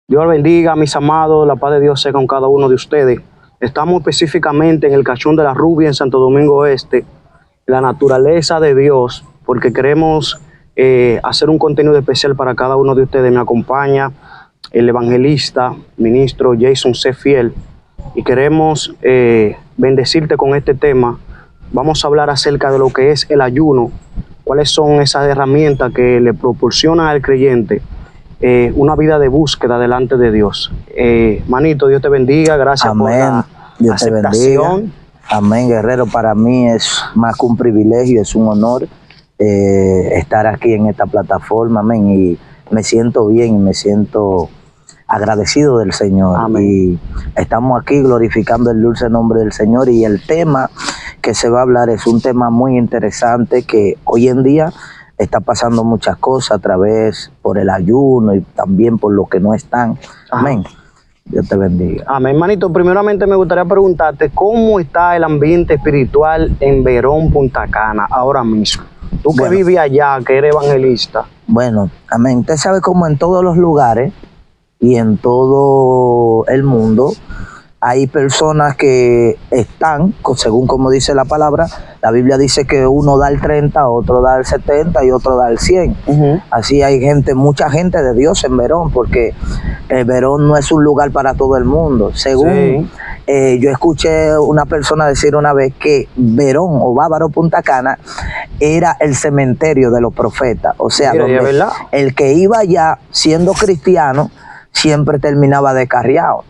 Dios los bendiga, mis amados, la paz de Dios sea con cada uno de ustedes. Estamos específicamente en el Cachón de la Rubia, en Santo Domingo Este, la naturaleza de Dios, porque queremos hacer un contenido especial para cada uno de ustedes. Me acompaña el evangelista, ministro Jason C. Fiel, y queremos bendecirte con este tema. Vamos a hablar acerca de lo que es el ayuno, cuáles son esas herramientas que le proporcionan al creyente una vida de búsqueda delante de Dios. Manito, Dios te bendiga, gracias. Amén. Por la Dios aceptación. Te bendiga. Amén, guerrero. Para mí es más que un privilegio, es un honor estar aquí en esta plataforma, amén, y me siento bien, me siento agradecido del Señor. Amén. Y estamos aquí glorificando el dulce nombre del Señor, y el tema que se va a hablar es un tema muy interesante que hoy en día está pasando muchas cosas a través por el ayuno y también por los que no están. Amén. Dios te bendiga. Amén, manito. Primeramente me gustaría preguntarte cómo está el ambiente espiritual en Verón, Punta Cana, ahora mismo. Tú que vives allá, que eres evangelista. Bueno, amén. Usted sabe cómo en todos los lugares y en todo el mundo hay personas que están, según como dice la palabra, la Biblia dice que uno da el 30, otro da el 70 y otro da el 100. Así hay gente, mucha gente de Dios en Verón, porque Verón no es un lugar para todo el mundo. Según yo escuché una persona decir una vez que Verón o Bávaro Punta Cana era el cementerio de los profetas. O sea, donde el que iba allá siendo cristiano siempre terminaba descarriado.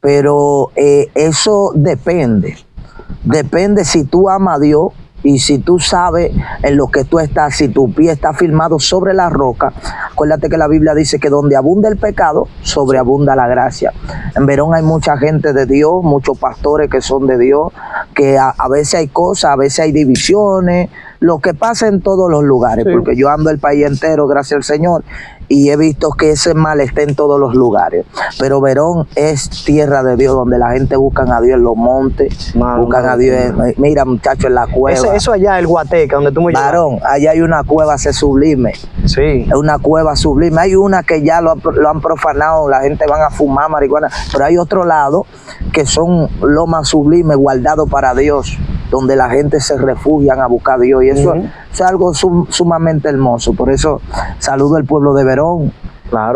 Pero eso depende si tú amas a Dios y si tú sabes en lo que tú estás, si tu pie está firmado sobre la roca. Acuérdate que la Biblia dice que donde abunda el pecado, sobreabunda la gracia. En Verón hay mucha gente de Dios, muchos pastores que son de Dios, que a veces hay cosas, a veces hay divisiones, lo que pasa en todos los lugares, porque yo ando el país entero, gracias al Señor, y he visto que ese mal está en todos los lugares. Pero Verón es tierra de Dios, donde la gente busca a Dios en los montes, buscan a Dios, mira muchachos, en la cueva. Eso allá, el Guateca, donde tú me llevas. Varón, allá hay una cueva sublime. Sí. Es una cueva sublime. Hay una que ya lo han profanado, la gente van a fumar marihuana, pero hay otro lado que son lomas sublimes, guardados para Dios, donde la gente se refugian a buscar a Dios, y eso es algo sumamente hermoso. Por eso saludo al pueblo de Verón,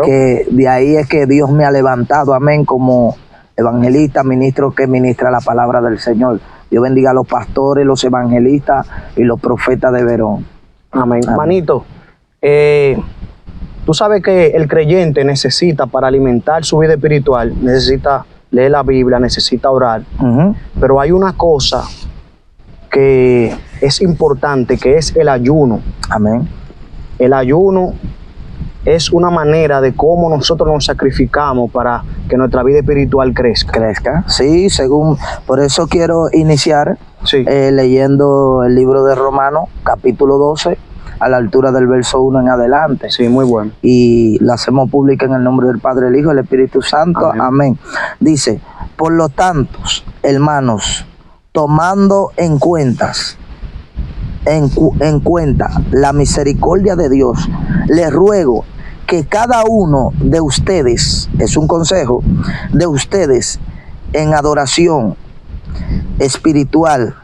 que de ahí es que Dios me ha levantado, amén, como evangelista, ministro que ministra la palabra del Señor. Dios bendiga a los pastores, los evangelistas y los profetas de Verón. Amén. Manito, tú sabes que el creyente necesita, para alimentar su vida espiritual, necesita leer la Biblia, necesita orar, pero hay una cosa que es importante, que es el ayuno. Amén. El ayuno es una manera de cómo nosotros nos sacrificamos para que nuestra vida espiritual crezca. Sí, según, por eso quiero iniciar leyendo el libro de Romanos, capítulo 12, a la altura del verso 1 en adelante. Sí, muy bueno. Y la hacemos pública en el nombre del Padre, el Hijo y el Espíritu Santo. Amén. Dice, por lo tanto, hermanos, tomando en cuenta la misericordia de Dios, les ruego que cada uno de ustedes, es un consejo, de ustedes en adoración espiritual,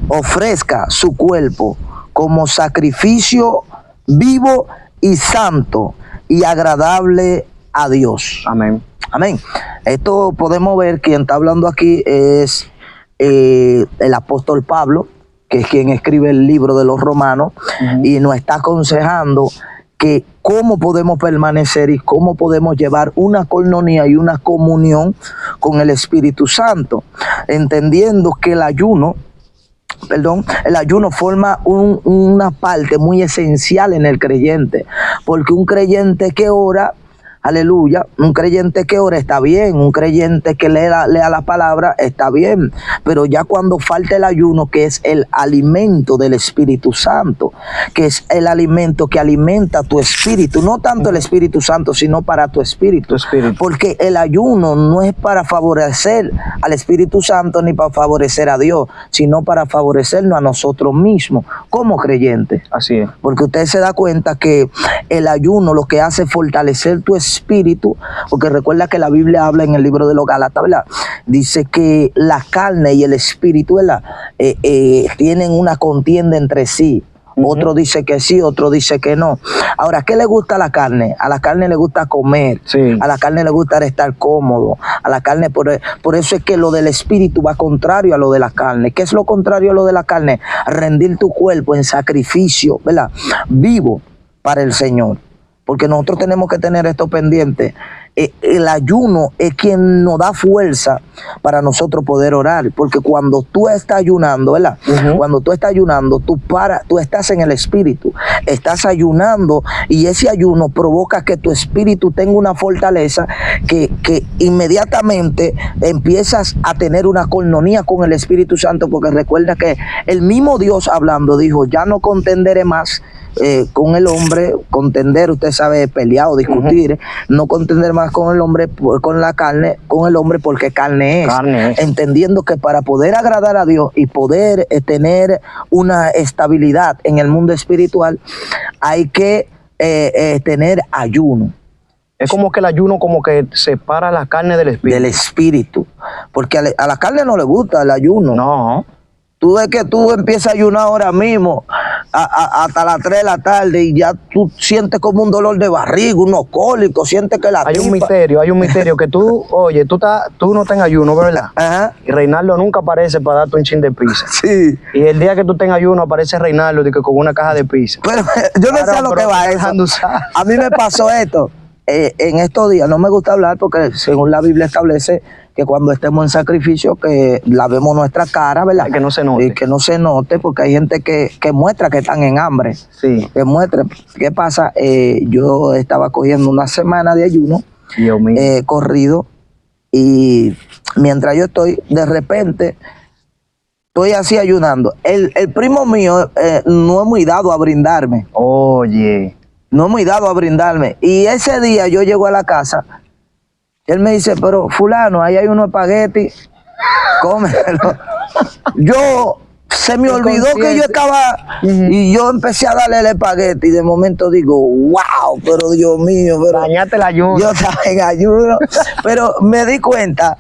ofrezca su cuerpo como sacrificio vivo y santo y agradable a Dios. Amén. Amén. Esto podemos ver, quien está hablando aquí es el apóstol Pablo, que es quien escribe el libro de los Romanos, y nos está aconsejando que cómo podemos permanecer y cómo podemos llevar una coinonía y una comunión con el Espíritu Santo, entendiendo que el ayuno forma una parte muy esencial en el creyente, porque un creyente que ora aleluya, un creyente que ora está bien, un creyente que lea la palabra está bien, pero ya cuando falta el ayuno, que es el alimento del Espíritu Santo, que es el alimento que alimenta tu espíritu, no tanto el Espíritu Santo, sino para tu espíritu, porque el ayuno no es para favorecer al Espíritu Santo ni para favorecer a Dios, sino para favorecernos a nosotros mismos como creyentes. Así es. Porque usted se da cuenta que el ayuno lo que hace es fortalecer tu espíritu, porque recuerda que la Biblia habla en el libro de los Gálatas, ¿verdad? Dice que la carne y el espíritu, ¿verdad? Tienen una contienda entre sí. Otro dice que sí, otro dice que no. Ahora, ¿qué le gusta a la carne? A la carne le gusta comer, Sí. a la carne le gusta estar cómodo, a la carne, por eso es que lo del espíritu va contrario a lo de la carne. ¿Qué es lo contrario a lo de la carne? Rendir tu cuerpo en sacrificio, ¿verdad? Vivo para el Señor. Porque nosotros tenemos que tener esto pendiente. El ayuno es quien nos da fuerza para nosotros poder orar. Porque cuando tú estás ayunando, ¿verdad? Cuando tú estás ayunando, tú estás en el espíritu. Estás ayunando y ese ayuno provoca que tu espíritu tenga una fortaleza que inmediatamente empiezas a tener una coinonía con el Espíritu Santo. Porque recuerda que el mismo Dios hablando dijo, ya no contenderé más con el hombre. Contender, usted sabe, pelear o discutir, no contender más con el hombre, con la carne, con el hombre, porque carne es. Entendiendo que para poder agradar a Dios y poder tener una estabilidad en el mundo espiritual, hay que tener ayuno. Es como que el ayuno como que separa la carne del espíritu. Del espíritu. Porque a la carne no le gusta el ayuno. No. Tú ves que tú empiezas a ayunar ahora mismo hasta las 3 de la tarde y ya tú sientes como un dolor de barriga, unos cólicos, sientes que la Hay un misterio que tú, oye, tú no estás en ayuno, ¿verdad? Ajá. Y Reinaldo nunca aparece para darte un chin de pizza. Sí. Y el día que tú tengas ayuno aparece Reinaldo con una caja de pizza. Pero yo no sé a lo que va eso. A mí me pasó esto. En estos días, no me gusta hablar porque según la Biblia establece que cuando estemos en sacrificio que lavemos nuestra cara, ¿verdad? Que no se note. Y que no se note, porque hay gente que muestra que están en hambre. Sí. Que muestra. ¿Qué pasa? Yo estaba cogiendo una semana de ayuno corrido y mientras yo estoy, de repente, estoy así ayunando. El primo mío no es muy dado a brindarme. Oye. No es muy dado a brindarme. Y ese día yo llego a la casa, él me dice, pero fulano, ahí hay unos espaguetis, cómelo. Yo, se me olvidó que yo estaba, y yo empecé a darle el espagueti, y de momento digo, wow, pero Dios mío, pero dañaste el ayuno. Yo estaba en ayuno, pero me di cuenta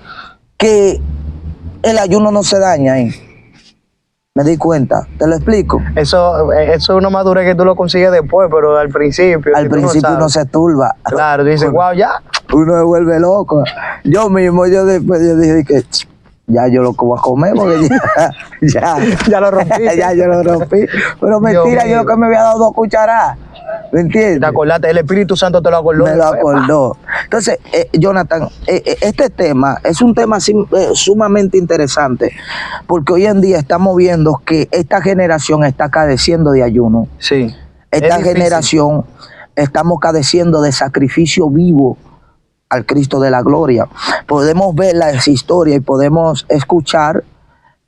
que el ayuno no se daña ahí. Me di cuenta, te lo explico. Eso es una madurez que tú lo consigues después, pero al principio. Al principio uno se turba. Claro, dice, wow, ya. Uno se vuelve loco. Yo mismo, después yo dije que ya yo lo que voy a comer, porque ya lo rompí. Ya yo lo rompí. Pero mentira, yo lo que me había dado 2 cucharadas. ¿Me entiendes? Te acordaste, el Espíritu Santo te lo acordó. Me lo acordó. Entonces, Jonathan, este tema es un tema sumamente interesante, porque hoy en día estamos viendo que esta generación está cadeciendo de ayuno. Sí. Esta generación estamos cadeciendo de sacrificio vivo al Cristo de la gloria. Podemos ver las historias y podemos escuchar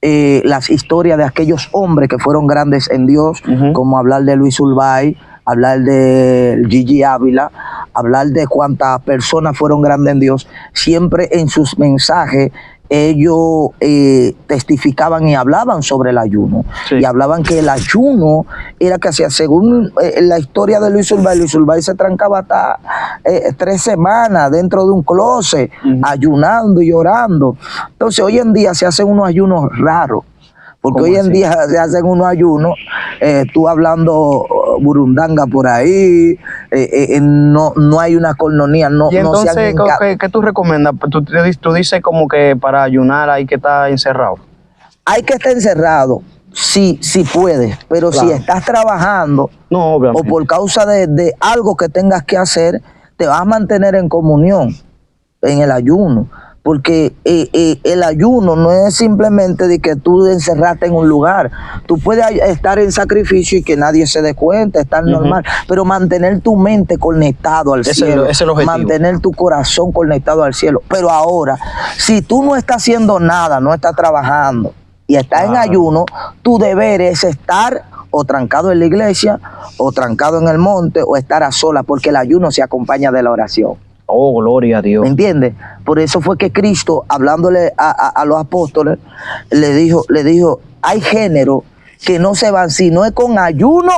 las historias de aquellos hombres que fueron grandes en Dios, como hablar de Luis Urbay, hablar de Gigi Ávila, hablar de cuántas personas fueron grandes en Dios. Siempre en sus mensajes ellos testificaban y hablaban sobre el ayuno. Sí. Y hablaban que el ayuno era que hacía, según la historia de Luis Urbay se trancaba hasta 3 semanas dentro de un closet, ayunando y orando. Entonces hoy en día se hacen unos ayunos raros. Porque hoy en día se hacen unos ayunos, tú hablando burundanga por ahí, no hay una coinonía. Y entonces, ¿qué tú recomiendas? Tú dices como que para ayunar hay que estar encerrado. Hay que estar encerrado, sí puedes, pero claro, si estás trabajando o por causa de algo que tengas que hacer, te vas a mantener en comunión, en el ayuno. Porque el ayuno no es simplemente de que tú encerraste en un lugar. Tú puedes estar en sacrificio y que nadie se dé cuenta, estar normal, pero mantener tu mente conectado al cielo, ese es el objetivo. mantener tu corazón conectado al cielo. Pero ahora, si tú no estás haciendo nada, no estás trabajando y estás en ayuno, tu deber es estar o trancado en la iglesia, o trancado en el monte, o estar a solas, porque el ayuno se acompaña de la oración. Oh, gloria a Dios. ¿Me entiendes? Por eso fue que Cristo, hablándole a los apóstoles, le dijo, hay género que no se van si no es con ayuno,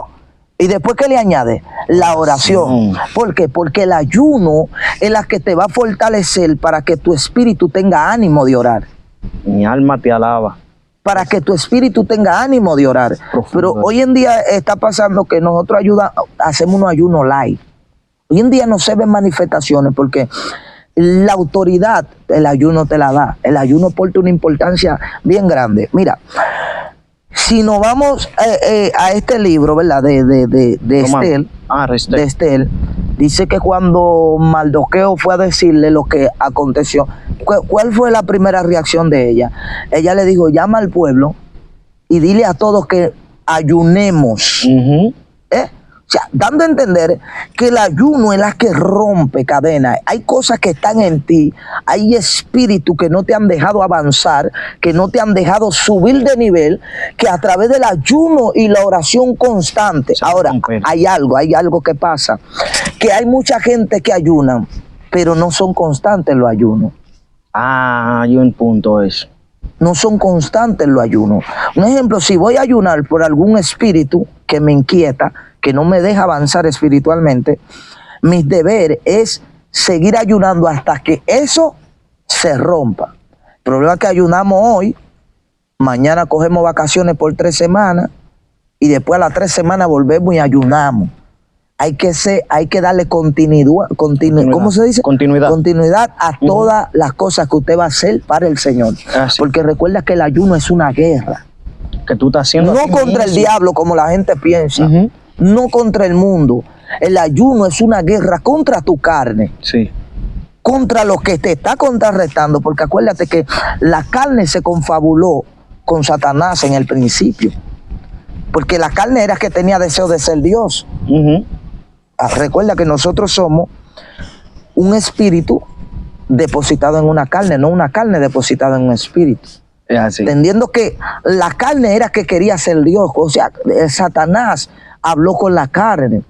y después que le añade la oración. ¿Por qué? Porque el ayuno es la que te va a fortalecer para que tu espíritu tenga ánimo de orar. Mi alma te alaba. Para que tu espíritu tenga ánimo de orar. Profundo. Pero hoy en día está pasando que nosotros hacemos unos ayunos light. Hoy en día no se ven manifestaciones porque la autoridad, el ayuno te la da. El ayuno porta una importancia bien grande. Mira, si nos vamos a este libro, ¿verdad? De Estel, de Estel, dice que cuando Mardoqueo fue a decirle lo que aconteció, ¿cuál fue la primera reacción de ella? Ella le dijo, llama al pueblo y dile a todos que ayunemos. O sea, dando a entender que el ayuno es la que rompe cadenas. Hay cosas que están en ti, hay espíritus que no te han dejado avanzar, que no te han dejado subir de nivel, que a través del ayuno y la oración constante. Ahora, hay algo que pasa, que hay mucha gente que ayuna, pero no son constantes los ayunos. Hay un punto eso. No son constantes los ayunos. Un ejemplo, si voy a ayunar por algún espíritu que me inquieta, que no me deja avanzar espiritualmente, mi deber es seguir ayunando hasta que eso se rompa. El problema es que ayunamos hoy, mañana cogemos vacaciones por 3 semanas y después a las 3 semanas volvemos y ayunamos. Hay que darle continuidad. ¿Cómo se dice? Continuidad a todas las cosas que usted va a hacer para el Señor. Porque recuerda que el ayuno es una guerra. Que tú estás haciendo. No contra el diablo como la gente piensa. No contra el mundo. El ayuno es una guerra contra tu carne. Sí. Contra lo que te está contrarrestando. Porque acuérdate que la carne se confabuló con Satanás en el principio. Porque la carne era que tenía deseo de ser Dios. Recuerda que nosotros somos un espíritu depositado en una carne, no una carne depositada en un espíritu. Es así. Entendiendo que la carne era que quería ser Dios. O sea, Satanás habló con la carne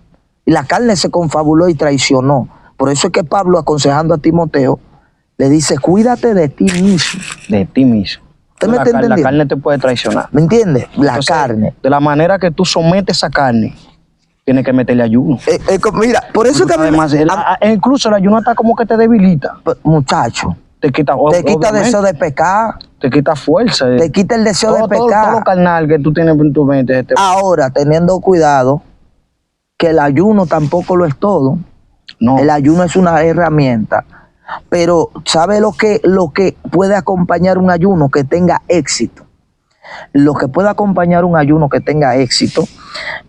y la carne se confabuló y traicionó. Por eso es que Pablo, aconsejando a Timoteo, le dice, cuídate de ti mismo. De ti mismo. La carne te puede traicionar. ¿Me entiendes? Entonces, carne. De la manera que tú sometes esa carne, tienes que meterle ayuno. Mira, por eso que incluso el ayuno está como que te debilita. Muchacho. Te quita deseo de pecar. Te quita fuerza. Te quita el deseo de pecar. Todo lo carnal que tú tienes en tu mente. Ahora, teniendo cuidado, que el ayuno tampoco lo es todo. No. El ayuno es una herramienta. Pero, ¿sabe lo que puede acompañar un ayuno que tenga éxito? Lo que puede acompañar un ayuno que tenga éxito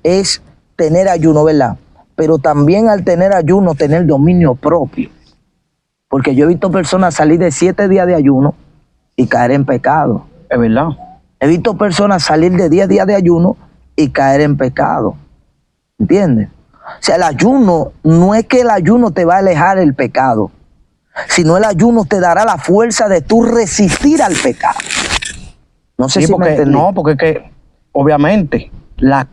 es tener ayuno, ¿verdad? Pero también al tener ayuno, tener dominio propio. Porque yo he visto personas salir de 7 días de ayuno y caer en pecado. Es verdad. He visto personas salir de 10 días de ayuno y caer en pecado. ¿Entiendes? O sea, el ayuno, no es que el ayuno te va a alejar el pecado, sino el ayuno te dará la fuerza de tú resistir al pecado. No sé si me entendí. No, porque es que, obviamente, la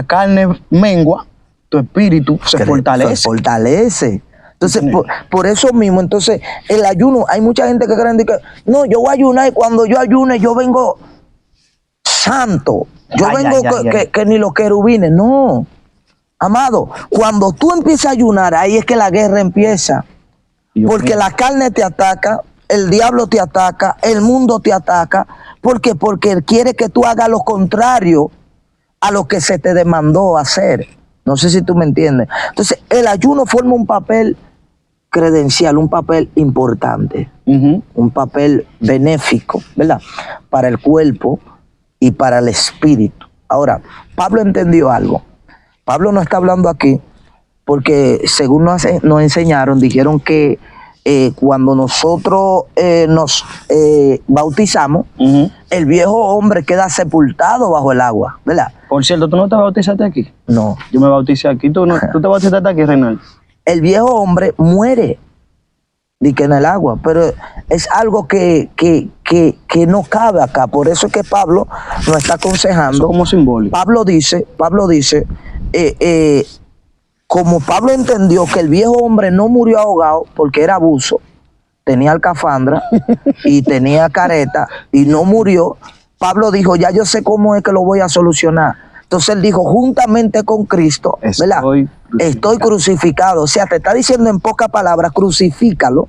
carne mengua, tu espíritu se fortalece. Se fortalece. Entonces, por eso mismo, entonces, el ayuno, hay mucha gente que cree que, no, yo voy a ayunar y cuando yo ayune, yo vengo santo. Yo vengo que ni los querubines. No, amado, cuando tú empiezas a ayunar, ahí es que la guerra empieza. Porque la carne te ataca, el diablo te ataca, el mundo te ataca. ¿Por qué? Porque él quiere que tú hagas lo contrario a lo que se te demandó hacer. No sé si tú me entiendes. Entonces, el ayuno forma un papel credencial, un papel importante, un papel benéfico, ¿verdad? Para el cuerpo y para el espíritu. Ahora, Pablo entendió algo. Pablo no está hablando aquí porque, según nos enseñaron, dijeron que cuando nosotros nos bautizamos, el viejo hombre queda sepultado bajo el agua, ¿verdad? Por cierto, ¿tú no te bautizaste aquí? No. Yo me bauticé aquí. ¿Tú te bautizaste aquí, Reinaldo? El viejo hombre muere en el agua, pero es algo que no cabe acá. Por eso es que Pablo nos está aconsejando. Eso como simbólico. Pablo dice, como Pablo entendió que el viejo hombre no murió ahogado porque era abuso, tenía alcafandra y tenía careta y no murió, Pablo dijo, ya yo sé cómo es que lo voy a solucionar. Entonces él dijo, juntamente con Cristo, ¿verdad? Estoy crucificado. O sea, te está diciendo en pocas palabras, crucifícalo.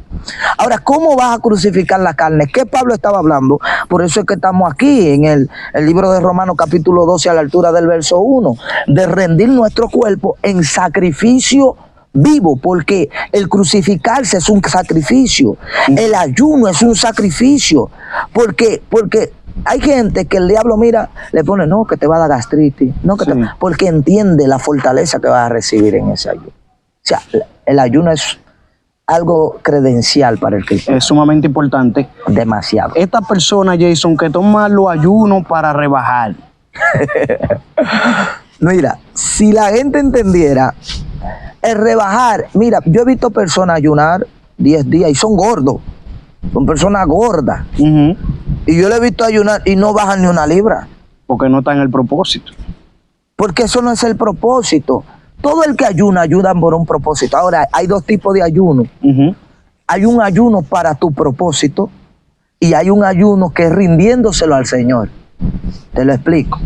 Ahora, ¿cómo vas a crucificar la carne? ¿Qué Pablo estaba hablando? Por eso es que estamos aquí en el libro de Romanos capítulo 12 a la altura del verso 1, de rendir nuestro cuerpo en sacrificio vivo, porque el crucificarse es un sacrificio, el ayuno es un sacrificio, porque hay gente que el diablo mira, le pone, no, que te va a dar gastritis, no, que porque entiende la fortaleza que vas a recibir en ese ayuno. O sea, el ayuno es algo credencial para el cristiano. Es sumamente importante. Demasiado. Esta persona, Jason, que toma los ayunos para rebajar. Mira, si la gente entendiera el rebajar, mira, yo he visto personas ayunar 10 días y son gordos, son personas gordas. Y yo le he visto ayunar y no bajan ni una libra. Porque no está en el propósito. Porque eso no es el propósito. Todo el que ayuna por un propósito. Ahora, hay dos tipos de ayuno. Hay un ayuno para tu propósito y hay un ayuno que es rindiéndoselo al Señor. Te lo explico.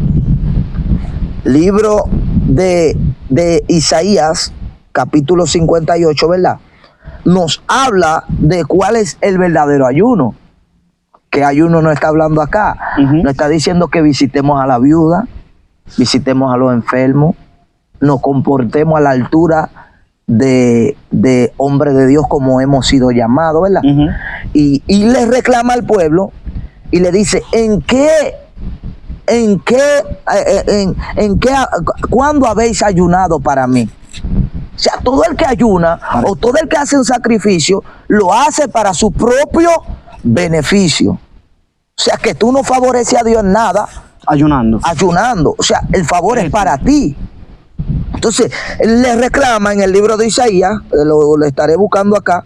Libro de Isaías, capítulo 58, ¿verdad? Nos habla de cuál es el verdadero ayuno. Que ayuno no está hablando acá. No está diciendo que visitemos a la viuda, visitemos a los enfermos, nos comportemos a la altura de hombre de Dios como hemos sido llamados, ¿verdad? Y le reclama al pueblo y le dice, ¿cuándo habéis ayunado para mí? O sea, todo el que ayuna o todo el que hace un sacrificio lo hace para su propio beneficio. O sea, que tú no favoreces a Dios en nada ayunando. O sea, el favor es para ti. Entonces, le reclama en el libro de Isaías, lo estaré buscando acá,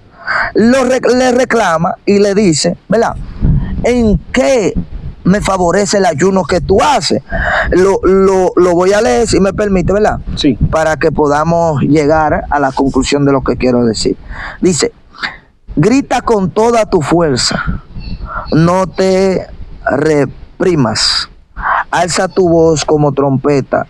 le reclama y le dice, ¿verdad? ¿En qué me favorece el ayuno que tú haces? Lo voy a leer, si me permite, ¿verdad? Sí. Para que podamos llegar a la conclusión de lo que quiero decir. Dice, grita con toda tu fuerza, no te reprimas, alza tu voz como trompeta,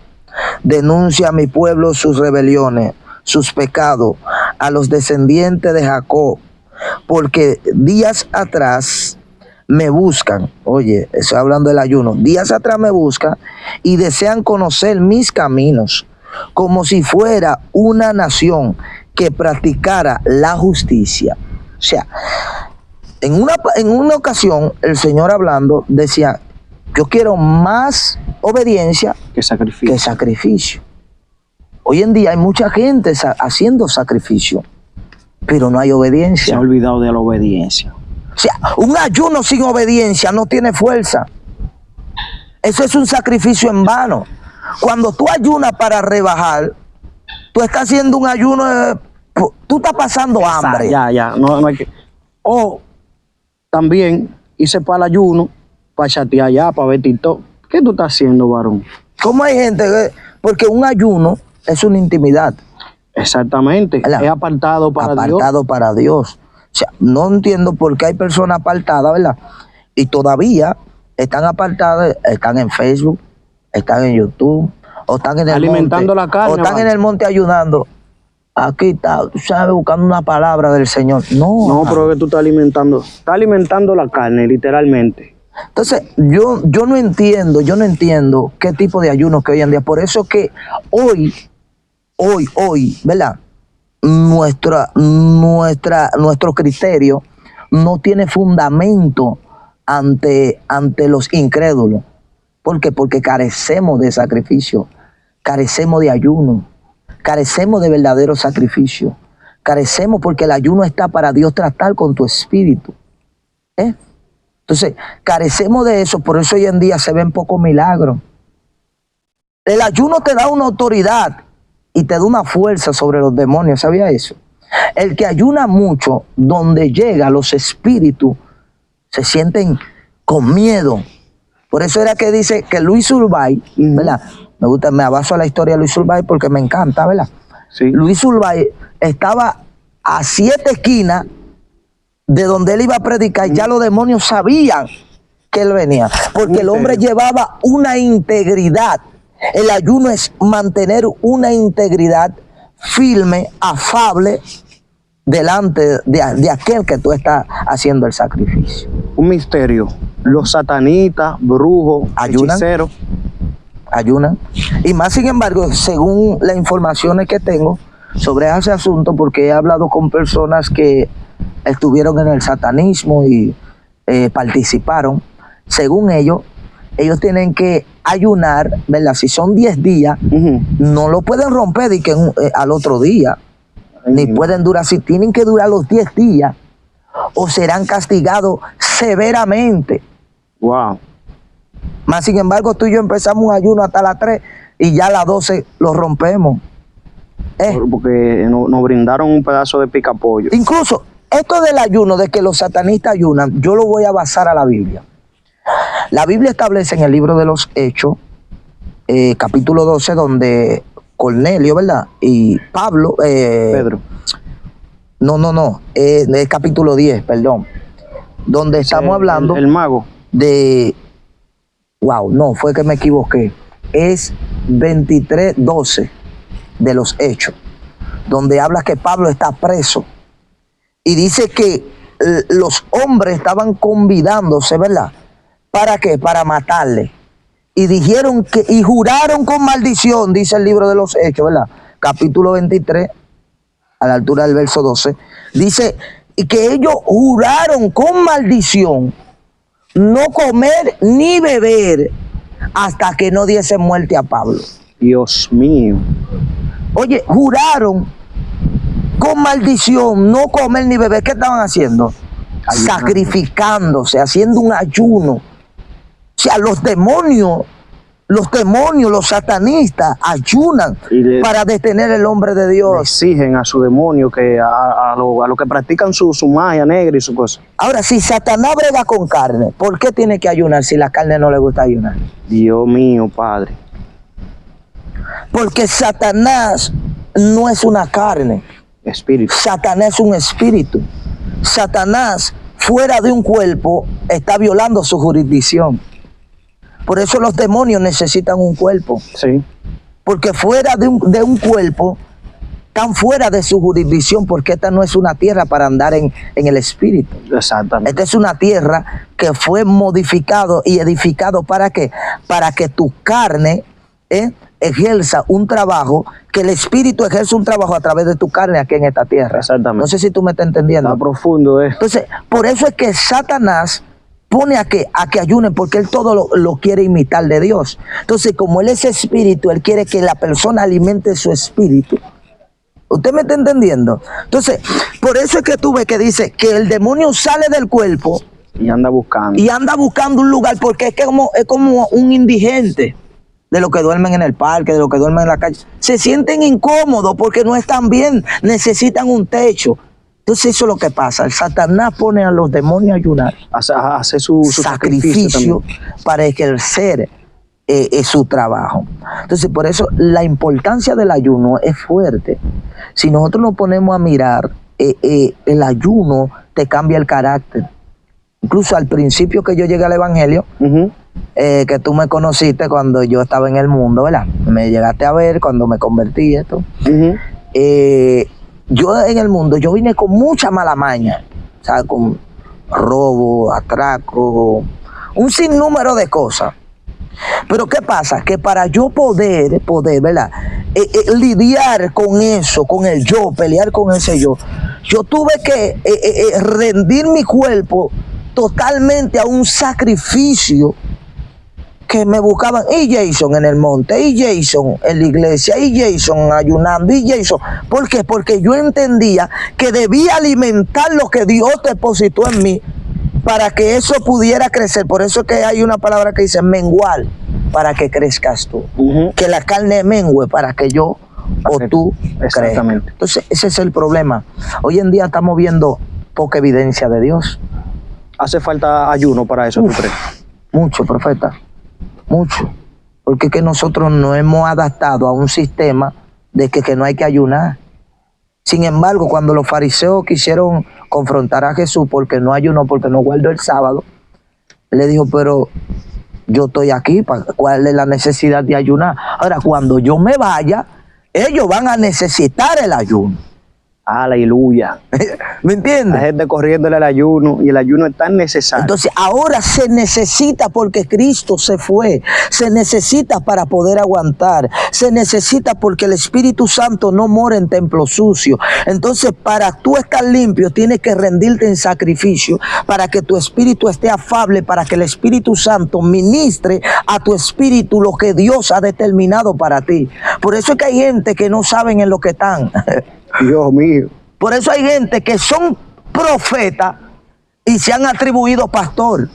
denuncia a mi pueblo sus rebeliones, sus pecados, a los descendientes de Jacob, porque días atrás me buscan, oye, estoy hablando del ayuno, días atrás me buscan y desean conocer mis caminos, como si fuera una nación que practicara la justicia. O sea, en una ocasión, el Señor hablando decía, yo quiero más obediencia que sacrificio. Hoy en día hay mucha gente haciendo sacrificio, pero no hay obediencia. Se ha olvidado de la obediencia. O sea, un ayuno sin obediencia no tiene fuerza. Eso es un sacrificio en vano. Cuando tú ayunas para rebajar, tú estás haciendo un ayuno, tú estás pasando hambre. Ya, no hay que... O también hice para el ayuno, para chatear allá, para ver TikTok. ¿Qué tú estás haciendo, varón? ¿Cómo hay gente que...? Porque un ayuno es una intimidad. Exactamente. ¿Verdad? Es apartado para Dios. Apartado para Dios. O sea, no entiendo por qué hay personas apartadas, ¿verdad? Y todavía están apartadas, están en Facebook, están en YouTube, o están en el alimentando monte, la carne, o están ¿vale? en el monte ayudando. Aquí está, tú sabes, buscando una palabra del Señor. No, pero que tú estás alimentando la carne, literalmente. Entonces, yo no entiendo qué tipo de ayuno que hoy en día. Por eso que hoy, ¿verdad? Nuestro criterio no tiene fundamento ante los incrédulos. ¿Por qué? Porque carecemos de sacrificio, carecemos de ayuno, carecemos de verdadero sacrificio, carecemos porque el ayuno está para Dios tratar con tu espíritu. Entonces, carecemos de eso, por eso hoy en día se ven pocos milagros. El ayuno te da una autoridad y te da una fuerza sobre los demonios, ¿sabía eso? El que ayuna mucho, donde llega, los espíritus se sienten con miedo. Por eso era que dice que Luis Urbay, ¿verdad? Me abaso a la historia de Luis Urbay porque me encanta, ¿verdad? Sí. Luis Urbay estaba a 7 esquinas de donde él iba a predicar, ya los demonios sabían que él venía, porque el hombre llevaba una integridad. El ayuno es mantener una integridad firme, afable, delante de aquel que tú estás haciendo el sacrificio. Un misterio. Los satanitas, brujos, hechiceros, ayunan. Y más sin embargo, según las informaciones que tengo sobre ese asunto, porque he hablado con personas que estuvieron en el satanismo y participaron, según ellos tienen que ayunar, ¿verdad? Si son 10 días, no lo pueden romper y que al otro día, ni pueden durar, si tienen que durar los 10 días, o serán castigados severamente. Wow. Más sin embargo, tú y yo empezamos un ayuno hasta las 3 y ya a las 12 lo rompemos. Porque nos brindaron un pedazo de picapollo. Incluso, esto del ayuno, de que los satanistas ayunan, yo lo voy a basar a la Biblia. La Biblia establece en el libro de los Hechos, capítulo 12, donde Cornelio, ¿verdad? Y Pablo... Pedro. No, es capítulo 10, perdón. Donde estamos hablando... El mago. De... Wow, no, fue que me equivoqué. Es 23:12 de los Hechos, donde habla que Pablo está preso. Y dice que los hombres estaban convidándose, ¿verdad? ¿Para qué? Para matarle. Y dijeron que, y juraron con maldición, dice el libro de los Hechos, ¿verdad? Capítulo 23, a la altura del verso 12. Dice que ellos juraron con maldición no comer ni beber hasta que no diese muerte a Pablo. Dios mío. Oye, juraron con maldición no comer ni beber. ¿Qué estaban haciendo? Sacrificándose, haciendo un ayuno. O sea, los demonios, los satanistas ayunan para detener el hombre de Dios. Exigen a su demonio, que a lo que practican su magia negra y su cosa. Ahora, si Satanás brega con carne, ¿por qué tiene que ayunar si la carne no le gusta ayunar? Dios mío, Padre. Porque Satanás no es una carne. Espíritu. Satanás es un espíritu. Satanás, fuera de un cuerpo, está violando su jurisdicción. Por eso los demonios necesitan un cuerpo. Sí. Porque fuera de un cuerpo, están fuera de su jurisdicción, porque esta no es una tierra para andar en el espíritu. Exactamente. Esta es una tierra que fue modificado y edificado ¿para qué? Para que tu carne ejerza un trabajo, que el espíritu ejerza un trabajo a través de tu carne aquí en esta tierra. Exactamente. No sé si tú me estás entendiendo. Está profundo, Entonces, por eso es que Satanás pone a que ayunen, porque él todo lo quiere imitar de Dios. Entonces, como él es espíritu, él quiere que la persona alimente su espíritu. ¿Usted me está entendiendo? Entonces, por eso es que tú ves que dice que el demonio sale del cuerpo y anda buscando. Y anda buscando un lugar, porque es como un indigente, de los que duermen en el parque, de los que duermen en la calle. Se sienten incómodos porque no están bien, necesitan un techo. Entonces eso es lo que pasa. El Satanás pone a los demonios a ayunar. Hace su sacrificio para ejercer su trabajo. Entonces por eso la importancia del ayuno es fuerte. Si nosotros nos ponemos a mirar, el ayuno te cambia el carácter. Incluso al principio que yo llegué al evangelio, que tú me conociste cuando yo estaba en el mundo, ¿verdad? Me llegaste a ver cuando me convertí esto. Yo en el mundo, yo vine con mucha mala maña, ¿sabes? Con robo, atraco, un sinnúmero de cosas. Pero ¿qué pasa? Que para yo poder, ¿verdad? Lidiar con eso, con el yo, pelear con ese yo tuve que rendir mi cuerpo totalmente a un sacrificio que me buscaban, y Jason en el monte, y Jason en la iglesia, y Jason ayunando, y Jason. ¿Por qué? Porque yo entendía que debía alimentar lo que Dios depositó en mí para que eso pudiera crecer. Por eso es que hay una palabra que dice menguar, para que crezcas tú. Que la carne mengue para que yo o tú crezcas. Entonces ese es el problema. Hoy en día estamos viendo poca evidencia de Dios. ¿Hace falta ayuno para eso, tú crees? Mucho, profeta, mucho. Porque es que nosotros nos hemos adaptado a un sistema de que no hay que ayunar. Sin embargo, cuando los fariseos quisieron confrontar a Jesús porque no ayunó, porque no guardó el sábado, le dijo, pero yo estoy aquí, ¿cuál es la necesidad de ayunar? Ahora, cuando yo me vaya, ellos van a necesitar el ayuno. Aleluya. ¿Me entiendes? La gente corriéndole al ayuno y el ayuno es tan necesario. Entonces ahora se necesita porque Cristo se fue. Se necesita para poder aguantar. Se necesita porque el Espíritu Santo no mora en templo sucio. Entonces para tú estar limpio tienes que rendirte en sacrificio para que tu espíritu esté afable, para que el Espíritu Santo ministre a tu espíritu lo que Dios ha determinado para ti. Por eso es que hay gente que no saben en lo que están. Dios mío. Por eso hay gente que son profetas y se han atribuido pastor.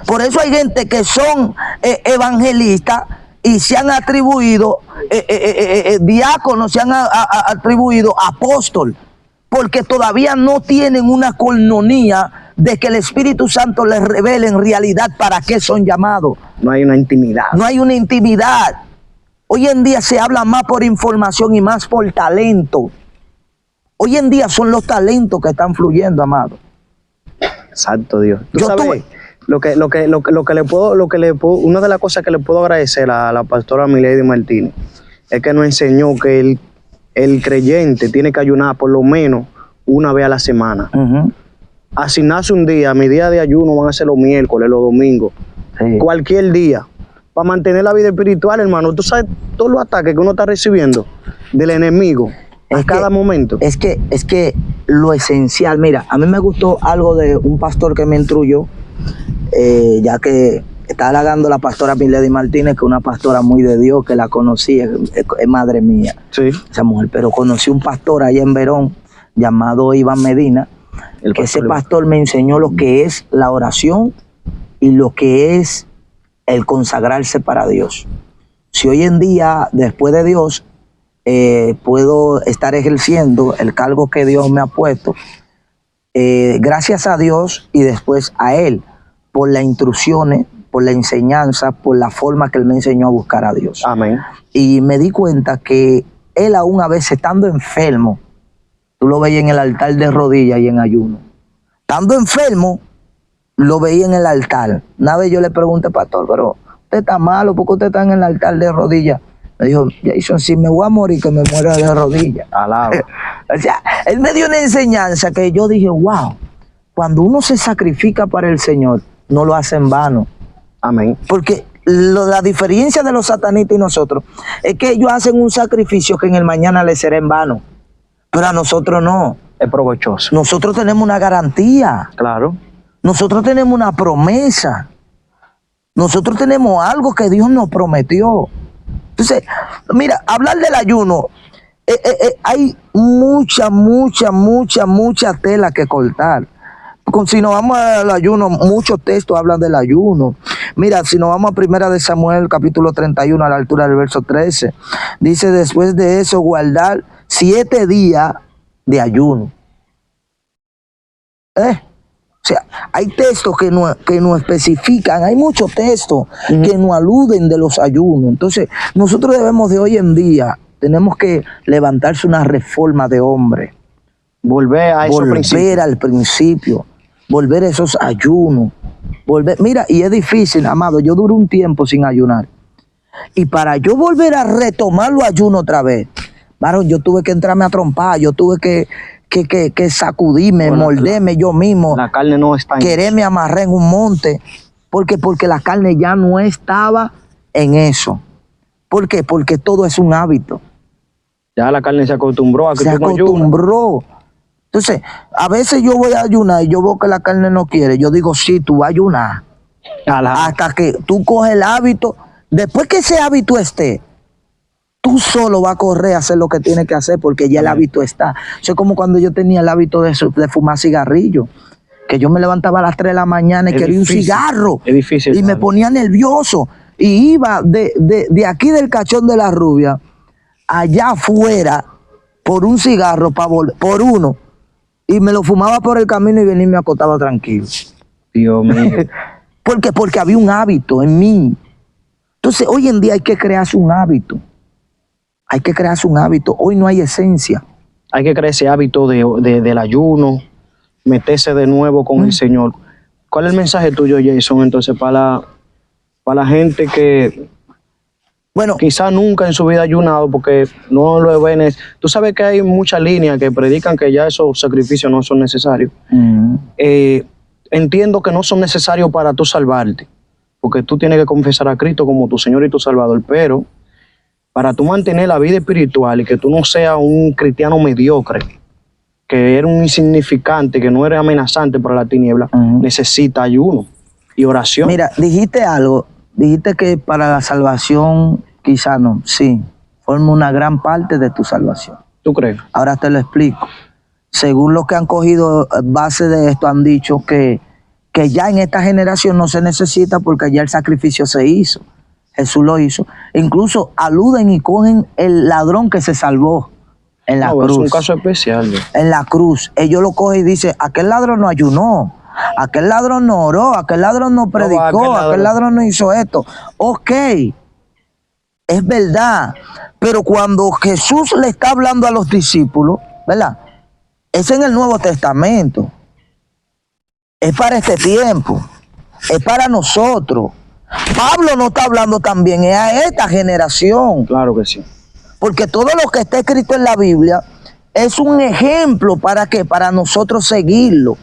Por eso hay gente que son evangelistas y se han atribuido diáconos, se han atribuido apóstol, porque todavía no tienen una coinonía de que el Espíritu Santo les revele en realidad para qué son llamados. No hay una intimidad. No hay una intimidad. Hoy en día se habla más por información y más por talento. Hoy en día son los talentos que están fluyendo, amado. Santo Dios. ¿Tú sabes lo que le puedo, una de las cosas que le puedo agradecer a la pastora Milady Martínez es que nos enseñó que el creyente tiene que ayunar por lo menos una vez a la semana. Asignarse un día, mi día de ayuno van a ser los miércoles, los domingos, cualquier día, para mantener la vida espiritual, hermano. Tú sabes todos los ataques que uno está recibiendo del enemigo. A cada momento. Es que lo esencial, mira, a mí me gustó algo de un pastor que me instruyó, ya que está halagando la pastora Milady Martínez, que es una pastora muy de Dios, que la conocí, es madre mía, sí, esa mujer, pero conocí un pastor allá en Verón, llamado Iván Medina, que ese pastor me enseñó lo que es la oración y lo que es el consagrarse para Dios. Si hoy en día, después de Dios, puedo estar ejerciendo el cargo que Dios me ha puesto, gracias a Dios y después a Él, por las instrucciones, por la enseñanza, por la forma que Él me enseñó a buscar a Dios. Amén. Y me di cuenta que Él aún a veces estando enfermo, tú lo veías en el altar de rodillas y en ayuno. Estando enfermo, lo veía en el altar. Una vez yo le pregunté, pastor, pero usted está malo, ¿por qué usted está en el altar de rodillas? Me dijo, Jason, si me voy a morir, que me muera de rodillas. Alaba. O sea, él me dio una enseñanza que yo dije, wow, cuando uno se sacrifica para el Señor, no lo hace en vano. Amén. Porque la diferencia de los satanistas y nosotros es que ellos hacen un sacrificio que en el mañana les será en vano. Pero a nosotros no. Es provechoso. Nosotros tenemos una garantía. Claro. Nosotros tenemos una promesa. Nosotros tenemos algo que Dios nos prometió. Entonces, mira, hablar del ayuno, hay mucha tela que cortar. Si nos vamos al ayuno, muchos textos hablan del ayuno. Mira, si nos vamos a 1 de Samuel, capítulo 31, a la altura del verso 13, dice, después de eso, guardar 7 días de ayuno. O sea, hay textos que no especifican, hay muchos textos que no aluden de los ayunos. Entonces, nosotros debemos de hoy en día, tenemos que levantarse una reforma de hombre. Volver a esos principios. Volver al principio, volver a esos ayunos. Mira, y es difícil, amado, yo duré un tiempo sin ayunar. Y para yo volver a retomar los ayunos otra vez, varón, yo tuve que entrarme a trompar, yo tuve que sacudirme, morderme yo mismo. La carne no está en quererme amarrar en un monte. Porque la carne ya no estaba en eso. ¿Por qué? Porque todo es un hábito. Ya la carne se acostumbró a que se acostumbró. Entonces, a veces yo voy a ayunar y yo veo que la carne no quiere. Yo digo, sí, tú vas a ayunar. Hasta que tú coges el hábito. Después que ese hábito esté, tú solo vas a correr a hacer lo que tienes que hacer porque ya el hábito está. Eso es como cuando yo tenía el hábito de fumar cigarrillo, que yo me levantaba a las 3 de la mañana y quería un cigarro. Es difícil. Y me ponía nervioso. Y iba de aquí del Cachón de la Rubia, allá afuera, por un cigarro, por uno. Y me lo fumaba por el camino y venía y me acostaba tranquilo. Dios mío. ¿Por qué? Porque había un hábito en mí. Entonces, hoy en día hay que crearse un hábito. Hay que crearse un hábito. Hoy no hay esencia. Hay que crear ese hábito del ayuno, meterse de nuevo con el Señor. ¿Cuál es el mensaje tuyo, Jason, entonces, para la gente que quizás nunca en su vida ha ayunado porque no lo ven? Tú sabes que hay muchas líneas que predican que ya esos sacrificios no son necesarios. Entiendo que no son necesarios para tú salvarte, porque tú tienes que confesar a Cristo como tu Señor y tu Salvador, pero para tú mantener la vida espiritual y que tú no seas un cristiano mediocre, que eres un insignificante, que no eres amenazante para la tiniebla, necesita ayuno y oración. Mira, dijiste algo, dijiste que para la salvación quizá no, sí, forma una gran parte de tu salvación. ¿Tú crees? Ahora te lo explico. Según los que han cogido base de esto, han dicho que ya en esta generación no se necesita porque ya el sacrificio se hizo. Jesús lo hizo. Incluso aluden y cogen el ladrón que se salvó en la cruz. Es un caso especial. En la cruz. Ellos lo cogen y dicen, aquel ladrón no ayunó, aquel ladrón no oró, aquel ladrón no predicó, aquel ladrón no hizo esto. Ok, es verdad. Pero cuando Jesús le está hablando a los discípulos, ¿verdad? Es en el Nuevo Testamento. Es para este tiempo. Es para nosotros. Pablo no está hablando también, es a esta generación. Claro que sí. Porque todo lo que está escrito en la Biblia es un ejemplo para qué, para nosotros seguirlo.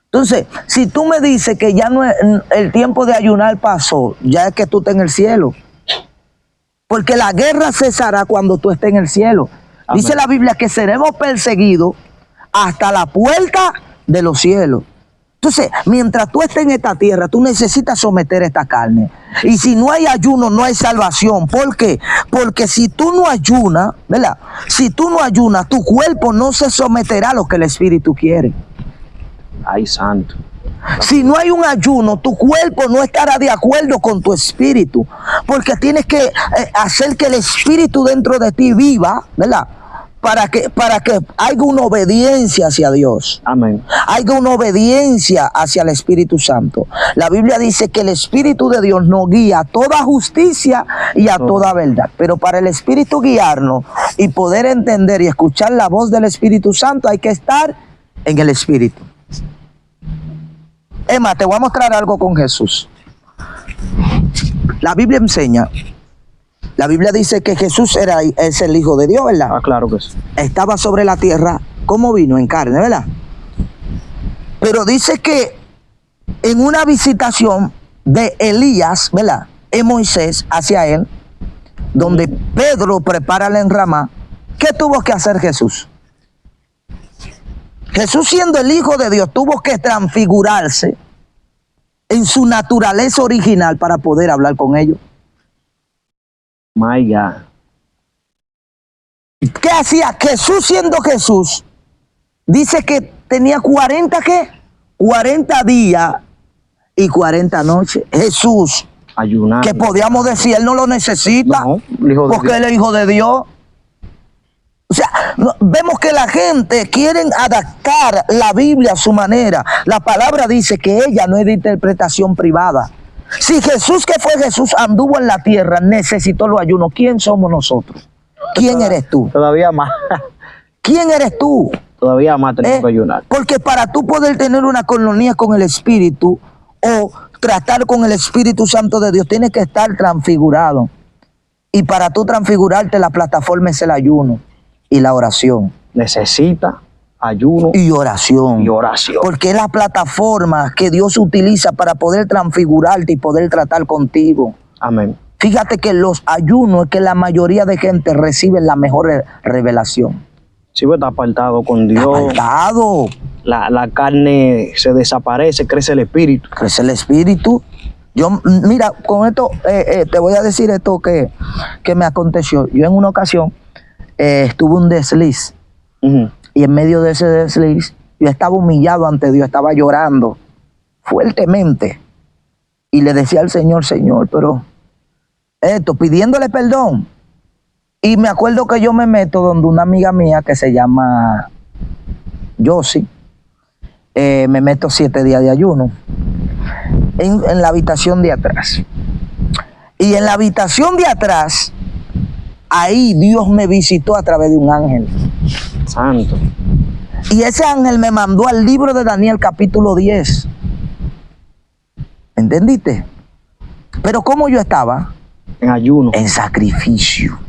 Entonces, si tú me dices que ya no es, el tiempo de ayunar pasó, ya es que tú estás en el cielo. Porque la guerra cesará cuando tú estés en el cielo. Amén. Dice la Biblia que seremos perseguidos hasta la puerta de los cielos. Entonces, mientras tú estés en esta tierra, tú necesitas someter esta carne. Y si no hay ayuno, no hay salvación. ¿Por qué? Porque si tú no ayunas, ¿verdad? Si tú no ayunas, tu cuerpo no se someterá a lo que el Espíritu quiere. Ay, santo. Si no hay un ayuno, tu cuerpo no estará de acuerdo con tu espíritu. Porque tienes que hacer que el Espíritu dentro de ti viva, ¿verdad? Para que haya una obediencia hacia Dios. Amén. Haya una obediencia hacia el Espíritu Santo. La Biblia dice que el Espíritu de Dios nos guía a toda justicia y a toda verdad. Pero para el Espíritu guiarnos y poder entender y escuchar la voz del Espíritu Santo, hay que estar en el Espíritu. Emma, te voy a mostrar algo con Jesús. La Biblia enseña. La Biblia dice que Jesús es el Hijo de Dios, ¿verdad? Ah, claro que sí. Estaba sobre la tierra como vino en carne, ¿verdad? Pero dice que en una visitación de Elías, ¿verdad? En Moisés hacia él, donde Pedro prepara la enramada, ¿qué tuvo que hacer Jesús? Jesús, siendo el Hijo de Dios, tuvo que transfigurarse en su naturaleza original para poder hablar con ellos. My God. ¿Qué hacía Jesús siendo Jesús? Dice que tenía 40 días y 40 noches. Jesús, ayunar, que podíamos decir, él no lo necesita, no, porque él es Hijo de Dios. O sea, vemos que la gente quiere adaptar la Biblia a su manera. La palabra dice que ella no es de interpretación privada. Si Jesús, que fue Jesús, anduvo en la tierra, necesitó los ayunos, ¿quién somos nosotros? ¿Quién eres tú? Todavía más. ¿Quién eres tú? Todavía más tenemos que ayunar. Porque para tú poder tener una coinonía con el Espíritu o tratar con el Espíritu Santo de Dios, tienes que estar transfigurado. Y para tú transfigurarte, la plataforma es el ayuno y la oración. Necesita ayuno y oración. Y oración. Porque es la plataforma que Dios utiliza para poder transfigurarte y poder tratar contigo. Amén. Fíjate que los ayunos es que la mayoría de gente recibe la mejor revelación. Sí, pues está apartado con Dios. Apartado. La carne se desaparece, crece el espíritu. Crece el espíritu. Mira, con esto te voy a decir esto que me aconteció. Yo en una ocasión estuve un desliz, y en medio de ese desliz yo estaba humillado ante Dios, estaba llorando fuertemente y le decía al Señor, Señor, pero esto, pidiéndole perdón. Y me acuerdo que yo me meto donde una amiga mía que se llama Josie, me meto 7 días de ayuno en la habitación de atrás. Y en la habitación de atrás, ahí Dios me visitó a través de un ángel. Santo. Y ese ángel me mandó al libro de Daniel capítulo 10. ¿Entendiste? Pero ¿cómo yo estaba? En ayuno. En sacrificio.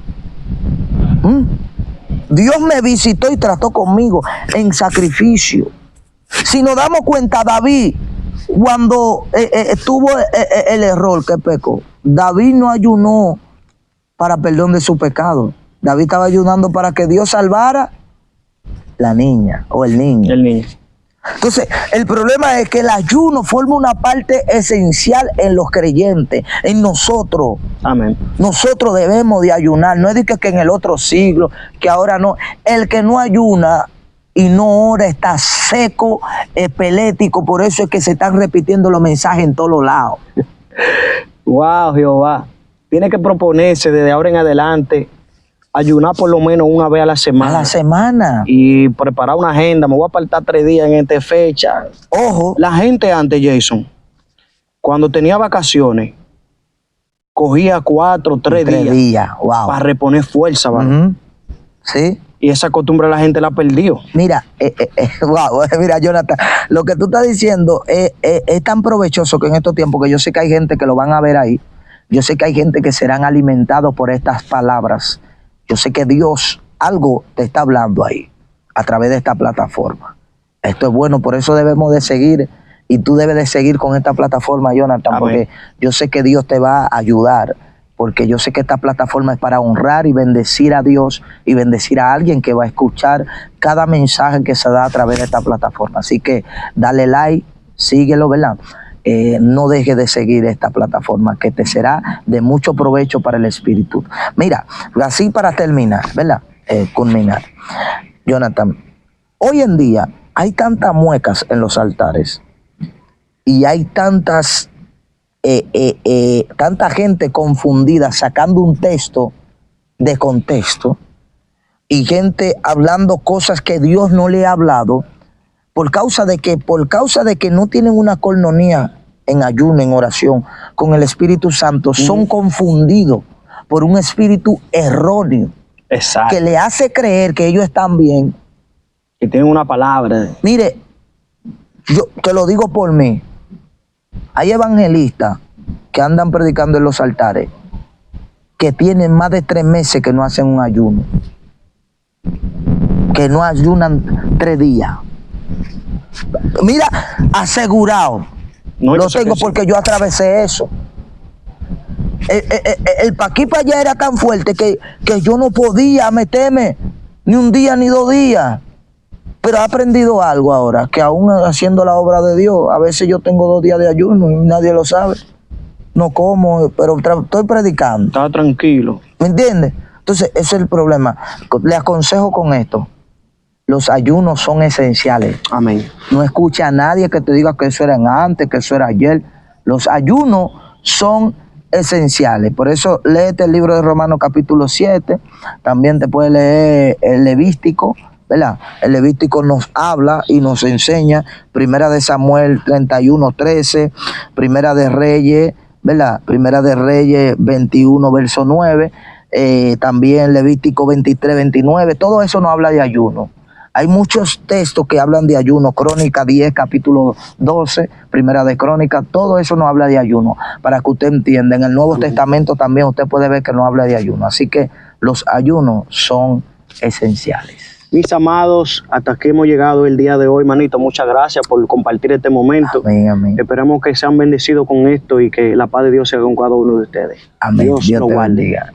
Dios me visitó y trató conmigo en sacrificio. Si nos damos cuenta, David, cuando tuvo el error que pecó, David no ayunó para perdón de su pecado. David estaba ayunando para que Dios salvara la niña o el niño. El niño. Entonces, el problema es que el ayuno forma una parte esencial en los creyentes, en nosotros. Amén. Nosotros debemos de ayunar. No es de que en el otro siglo, que ahora no. El que no ayuna y no ora está seco, pelético. Por eso es que se están repitiendo los mensajes en todos los lados. Wow, Jehová. Tiene que proponerse desde ahora en adelante ayunar por lo menos una vez a la semana. A la semana. Y preparar una agenda. Me voy a apartar 3 días en esta fecha. Ojo. La gente antes, Jason, cuando tenía vacaciones, cogía 4, 3 días. Wow. Para reponer fuerza, ¿vale? Sí. Y esa costumbre la gente la perdió. Mira, wow, mira, Jonathan, lo que tú estás diciendo es tan provechoso que en estos tiempos, que yo sé que hay gente que lo van a ver ahí, yo sé que hay gente que serán alimentados por estas palabras. Yo sé que Dios algo te está hablando ahí, a través de esta plataforma. Esto es bueno, por eso debemos de seguir, y tú debes de seguir con esta plataforma, Jonathan. Amén. Porque yo sé que Dios te va a ayudar, porque yo sé que esta plataforma es para honrar y bendecir a Dios y bendecir a alguien que va a escuchar cada mensaje que se da a través de esta plataforma. Así que dale like, síguelo, ¿verdad? No dejes de seguir esta plataforma, que te será de mucho provecho para el espíritu. Mira, así para terminar, ¿verdad? Culminar. Jonathan, hoy en día hay tantas muecas en los altares y hay tanta gente confundida sacando un texto de contexto y gente hablando cosas que Dios no le ha hablado por causa de que no tienen una coinonía en ayuno, en oración con el Espíritu Santo. Son confundidos por un espíritu erróneo. Exacto. Que le hace creer que ellos están bien. Que tienen una palabra. Mire, yo te lo digo por mí. Hay evangelistas que andan predicando en los altares que tienen más de 3 meses que no hacen un ayuno, que no ayunan 3 días. Mira, asegurado. No, lo tengo porque yo atravesé eso. El pa' aquí para allá era tan fuerte que yo no podía meterme ni un día ni 2 días. Pero he aprendido algo ahora, que aún haciendo la obra de Dios, a veces yo tengo 2 días de ayuno y nadie lo sabe. No como, pero estoy predicando. Está tranquilo. ¿Me entiendes? Entonces, ese es el problema. Le aconsejo con esto. Los ayunos son esenciales. Amén. No escucha a nadie que te diga que eso era antes, que eso era ayer. Los ayunos son esenciales. Por eso léete el libro de Romanos capítulo 7. También te puedes leer el Levítico, ¿verdad? El Levítico nos habla y nos enseña. Primera de Samuel 31:13. Primera de Reyes, ¿verdad? Primera de Reyes 21, verso 9. También Levítico 23:29. Todo eso nos habla de ayuno. Hay muchos textos que hablan de ayuno. Crónica 10, capítulo 12, Primera de Crónica, todo eso nos habla de ayuno, para que usted entienda. En el Nuevo Testamento también usted puede ver que nos habla de ayuno. Así que los ayunos son esenciales. Mis amados, hasta aquí hemos llegado el día de hoy, manito. Muchas gracias por compartir este momento. Amén, amén. Esperemos que sean bendecidos con esto y que la paz de Dios sea con cada uno de ustedes. Amén. Dios te bendiga.